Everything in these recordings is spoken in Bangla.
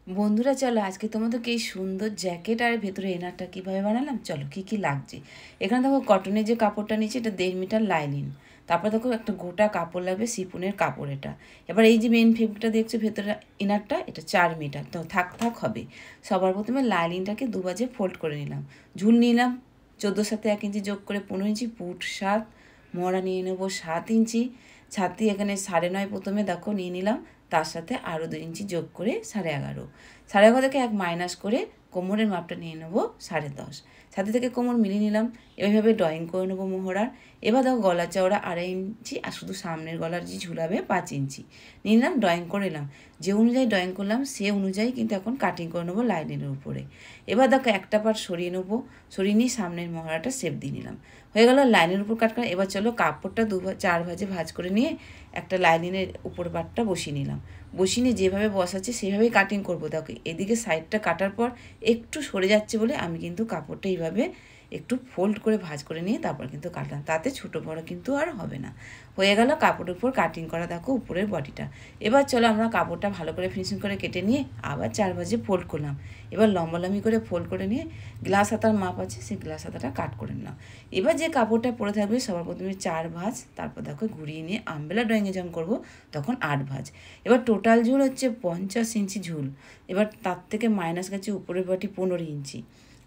বন্ধুরা চলো আজকে তোমাদেরকে এই সুন্দর জ্যাকেট আর ভেতরে এনারটা কীভাবে বানালাম চলো কি কি লাগছে। এখানে দেখো কটনের যে কাপড়টা নিচ্ছে এটা 1.5 মিটার লাইনিং। তারপর দেখো একটা গোটা কাপড় লাগবে সিফনের কাপড় এটা। এবার এই যে মেন ফেব্রিকটা দেখছো ভেতরে ইনারটা এটা 4 মিটার তো থাক থাক হবে। সবার প্রথমে লাইনিংটাকে দুবাজে ফোল্ড করে নিলাম। ঝুল নিলাম 14 সাথে 1 ইঞ্চি যোগ করে 15 ইঞ্চি, পুট 7, মহড়া নিয়ে নেবো 7 ইঞ্চি, ছাতি এখানে 9.5 প্রথমে দেখো নিয়ে নিলাম, তার সাথে আরও 2 ইঞ্চি যোগ করে 11.5, 11.5 থেকে 1 মাইনাস করে কোমরের মাপটা নিয়ে নেবো 10.5, ছাতি থেকে কোমর মিলিয়ে নিলাম। এভাবে ড্রয়িং করে নেবো মোহরার। এবার দেখো গলা চওড়া 2.5 ইঞ্চি আর শুধু সামনের গলার যে ঝুলাবে 5 ইঞ্চি নিয়ে নিলাম, ড্রয়িং করে নিলাম। যে অনুযায়ী ড্রয়িং করলাম সে অনুযায়ী কিন্তু এখন কাটিং করে নেবো লাইনের উপরে। এবার দেখো একটা পার্ট সরিয়ে নেবো, সরিয়ে নিয়ে সামনের মোহরাটা শেপ দিয়ে নিলাম। হয়ে গেল লাইনের উপর কাট করা। এবার চলো কাপড়টা 4 ভাজে ভাজ করে নিয়ে একটা লাইনিংয়ের উপর পাটটা বসিয়ে নিলাম। বসিয়ে নিয়ে যেভাবে বসাচ্ছে সেভাবেই কাটিং করবো। দেখো এদিকে সাইডটা কাটার পর একটু সরে যাচ্ছে বলে আমি কিন্তু কাপড়টা এইভাবে একটু ফোল্ড করে ভাঁজ করে নিয়ে তারপর কিন্তু কাটলাম, তাতে ছোটো বড়ো কিন্তু আর হবে না। হয়ে গেল কাপড়ের উপর কাটিং করা দেখো উপরের বডিটা। এবার চলো আমরা কাপড়টা ভালো করে ফিনিশিং করে কেটে নিয়ে আবার 4 ভাজে ফোল্ড করলাম। এবার লম্বালম্বি করে ফোল্ড করে নিয়ে গ্লাস হাতার মাপ আছে সেই গ্লাস হাতাটা কাট করে নিলাম। এবার যে কাপড়টা পরে থাকবে সবার প্রথমে 4 ভাঁজ, তারপর দেখো ঘুরিয়ে নিয়ে আমবেলা ড্রয়িংয়ে যখন করবো তখন 8 ভাঁজ। এবার টোটাল ঝুল হচ্ছে 50 ইঞ্চি ঝুল। এবার তার থেকে মাইনাস গেছে উপরের বটি 15 ইঞ্চি,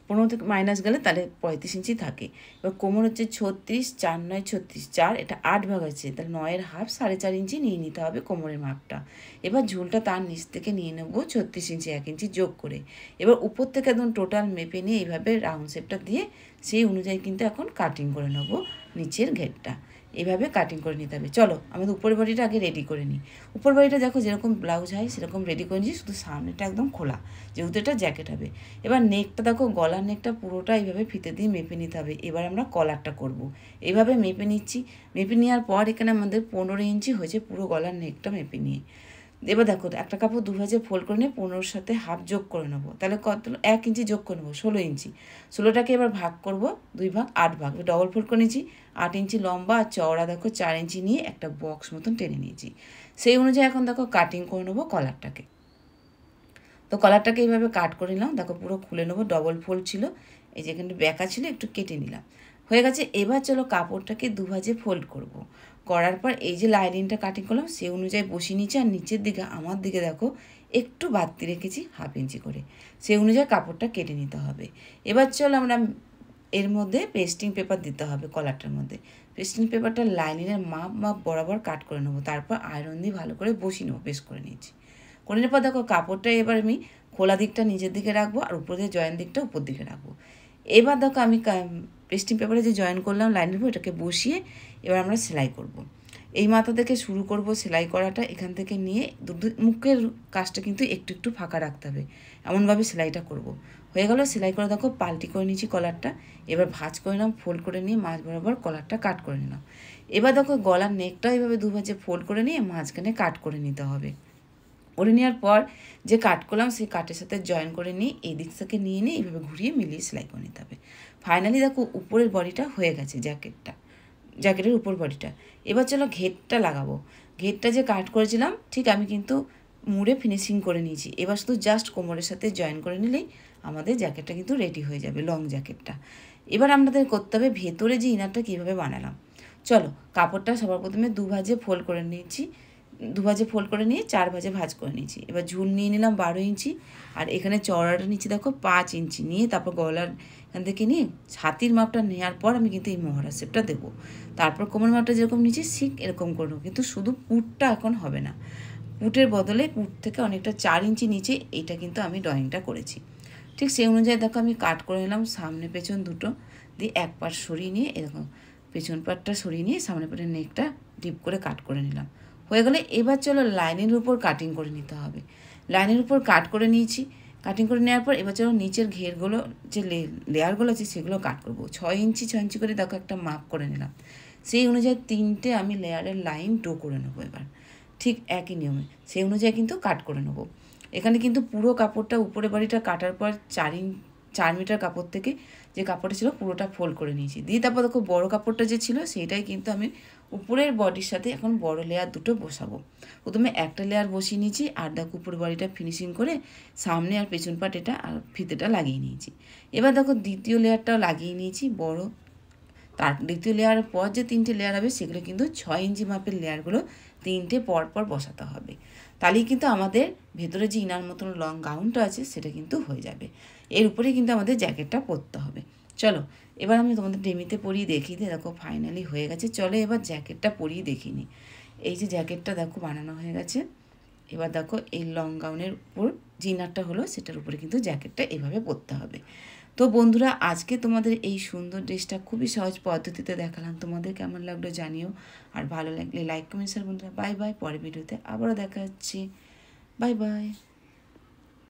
15 থেকে মাইনাস গেলে তাহলে 35 ইঞ্চি থাকে। এবার কোমর হচ্ছে 36, 4 9 36, 4 এটা 8 ভাগ আছে, তাহলে 9-এর হাফ 4.5 ইঞ্চি নিয়ে নিতে হবে কোমরের মাপটা। এবার ঝুলটা তার নিচ থেকে নিয়ে নেবো 36 ইঞ্চি 1 ইঞ্চি যোগ করে। এবার উপর থেকে একদম টোটাল মেপে নিয়ে এইভাবে রাউন্ড শেপটা দিয়ে সেই অনুযায়ী কিন্তু এখন কাটিং করে নেবো নিচের ঘেরটা। এইভাবে কাটিং করে নিতে হবে। চলো আমাদের উপরের বডিটা আগে রেডি করে নিই। উপর বডিটা দেখো যেরকম ব্লাউজ হয় সেরকম রেডি করে নিয়েছি, শুধু সামনেটা একদম খোলা যেহেতু এটা জ্যাকেট হবে। এবার নেকটা দেখো গলার নেকটা পুরোটা এইভাবে ফিতে দিয়ে মেপে নিতে হবে। এবার আমরা কলারটা করব। এইভাবে মেপে নিচ্ছি। মেপে নেওয়ার পর এখানে আমাদের 15 ইঞ্চি হয়েছে পুরো গলার নেকটা মেপে নিয়ে। এবার দেখো একটা কাপড় 2 ভাজে ফোল্ড করে নিয়ে 15-র সাথে হাফ যোগ করে নেবো, তাহলে কত 1 ইঞ্চি যোগ করে নেবো 16 ইঞ্চি। 16টাকে এবার ভাগ করব 2 ভাগ 8 ভাগ, ডবল ফোল্ড করে নিয়েছি। 8 ইঞ্চি লম্বা আর চওড়া দেখো 4 ইঞ্চি নিয়ে একটা বক্স মতন টেনে নিয়েছি। সেই অনুযায়ী এখন দেখো কাটিং করে নেবো কলারটাকে। তো কলারটাকে এইভাবে কাট করে নিলাম, দেখো পুরো খুলে নেবো, ডবল ফোল্ড ছিল, এই যে এখানে ব্যাকা ছিল একটু কেটে নিলাম। হয়ে গেছে। এবার চলো কাপড়টাকে 2 ভাজে ফোল্ড করব। করার পর এই যে লাইনিংটা কাটিং করলাম সেই অনুযায়ী বসিয়ে নিচ্ছি, আর নিচের দিকে আমার দিকে দেখো একটু বাড়তি রেখেছি 1/2 ইঞ্চি করে, সেই অনুযায়ী কাপড়টা কেটে নিতে হবে। এবার চলো আমরা এর মধ্যে পেস্টিং পেপার দিতে হবে কলারটার মধ্যে। পেস্টিং পেপারটা লাইনিংয়ের মাপ বরাবর কাট করে নেবো, তারপর আয়রন দিয়ে ভালো করে বসিয়ে নেবো, পেস্ট করে নিয়েছি। করে নেওয়ার পর দেখো কাপড়টা এবার আমি খোলা দিকটা নিচের দিকে রাখবো আর উপর দিয়ে জয়েন দিকটা উপর দিকে রাখবো। এবার দেখো আমি পেস্টিং পেপারে যে জয়েন করলাম লাইনের উপর এটাকে বসিয়ে এবার আমরা সেলাই করব। এই মাথা থেকে শুরু করব সেলাই করাটা, এখান থেকে নিয়ে মুখের কাজটা কিন্তু একটু একটু ফাঁকা রাখতে হবে, এমনভাবে সেলাইটা করব। হয়ে গেল সেলাই করে দেখো পাল্টি করে নিয়েছি কলারটা। এবার ভাঁজ করে নিলাম, ফোল্ড করে নিয়ে মাঝ বরাবর কলারটা কাট করে নিলাম। এবার দেখো গলার নেকটাও এইভাবে 2 ভাঁজে ফোল্ড করে নিয়ে মাঝখানে কাট করে নিতে হবে। করে নেওয়ার পর যে কাট করলাম সেই কাটের সাথে জয়েন করে নিয়ে এই দিক থেকে নিয়ে এইভাবে ঘুরিয়ে মিলিয়ে সেলাই করে নিতে হবে। ফাইনালি দেখো উপরের বডিটা হয়ে গেছে জ্যাকেটের উপর বডিটা। এবার চলো ঘেরটা লাগাবো। ঘেরটা যে কাট করেছিলাম ঠিক আমি কিন্তু মুড়ে ফিনিশিং করে নিয়েছি। এবার শুধু জাস্ট কোমরের সাথে জয়েন করে নিলেই আমাদের জ্যাকেটটা কিন্তু রেডি হয়ে যাবে, লং জ্যাকেটটা। এবার আমাদের করতে হবে ভেতরে যে ইনারটা কীভাবে বানালাম। চলো কাপড়টা সবার প্রথমে 2 ভাজে ফোল্ড করে নিয়েছি, 2 ভাজে ফোল্ড করে নিয়ে 4 ভাজে ভাঁজ করে নিয়েছি। এবার ঝুল নিয়ে নিলাম 12 ইঞ্চি, আর এখানে চওড়াটা নিচ্ছি দেখো 5 ইঞ্চি নিয়ে তারপর গলার এখান থেকে নিয়ে ছাতির মাপটা নেওয়ার পর আমি কিন্তু এই মহড়া শেপটা দেবো। তারপর কোমর মাপটা যেরকম নিচ্ছি ঠিক এরকম করবো, কিন্তু শুধু পুটটা এখন হবে না, পুটের বদলে পুট থেকে অনেকটা 4 ইঞ্চি নিচে এইটা কিন্তু আমি ড্রয়িংটা করেছি। ঠিক সেই অনুযায়ী দেখো আমি কাট করে নিলাম সামনে পেছন দুটো দিয়ে, এক পাট সরিয়ে নিয়ে এরকম পেছন পাটটা সরিয়ে নিয়ে সামনে পাটের নেকটা ডিপ করে কাট করে নিলাম। হয়ে গেলে এবার চলো লাইনের উপর কাটিং করে নিতে হবে। লাইনের উপর কাট করে নিয়েছি। কাটিং করে নেওয়ার পর এবার চলো নিচের ঘেরগুলো যে লেয়ারগুলো আছে সেগুলো কাট করবো। 6 ইঞ্চি 6 ইঞ্চি করে দেখো একটা মাপ করে নিলাম। সেই অনুযায়ী 3টে আমি লেয়ারের লাইন ড্র করে নেবো। এবার ঠিক একই নিয়মে সেই অনুযায়ী কিন্তু কাট করে নেবো। এখানে কিন্তু পুরো কাপড়টা উপরে বাড়িটা কাটার পর 4 মিটার কাপড় থেকে যে কাপড়টা ছিল পুরোটা ফোল্ড করে নিয়েছি, দিয়ে তারপর দেখো বড়ো কাপড়টা যে ছিল সেইটাই কিন্তু আমি উপরের বডির সাথে এখন বড় লেয়ার দুটো বসাবো। প্রথমে একটা লেয়ার বসিয়ে নিয়েছি, আর দেখো উপর বডিটা ফিনিশিং করে সামনে আর পেছন পাট এটা আর ফিতেটা লাগিয়ে নিয়েছি। এবার দেখো দ্বিতীয় লেয়ারটাও লাগিয়ে নিয়েছি বড়। তার দ্বিতীয় লেয়ারের পর যে 3টে লেয়ার হবে সেগুলো কিন্তু 6 ইঞ্চি মাপের লেয়ারগুলো 3টে পর পর বসাতে হবে। তাহলেই কিন্তু আমাদের ভেতরে যে ইনার মতন লং গাউনটা আছে সেটা কিন্তু হয়ে যাবে। এর উপরে কিন্তু আমাদের জ্যাকেটটা পরতে হবে। চলো এবার আমি তোমাদের ডেমিতে পরিয়ে দেখিয়ে দিই। দেখো ফাইনালি হয়ে গেছে। চলো এবার জ্যাকেটটা পরিয়ে দেখিয়ে নিই। এই যে জ্যাকেটটা দেখো বানানো হয়ে গেছে। এবার দেখো এই লং গাউনের উপর যে ইনারটা হলো সেটার উপরে কিন্তু জ্যাকেটটা এভাবে পরতে হবে। তো বন্ধুরা, আজকে তোমাদের এই সুন্দর ড্রেসটা খুবই সহজ পদ্ধতিতে দেখালাম। তোমাদের কেমন লাগলো জানিও, আর ভালো লাগলে লাইক কমেন্ট শেয়ার। বন্ধুরা বাই বাই, পরের ভিডিওতে আবারও দেখা হচ্ছে। Bye bye.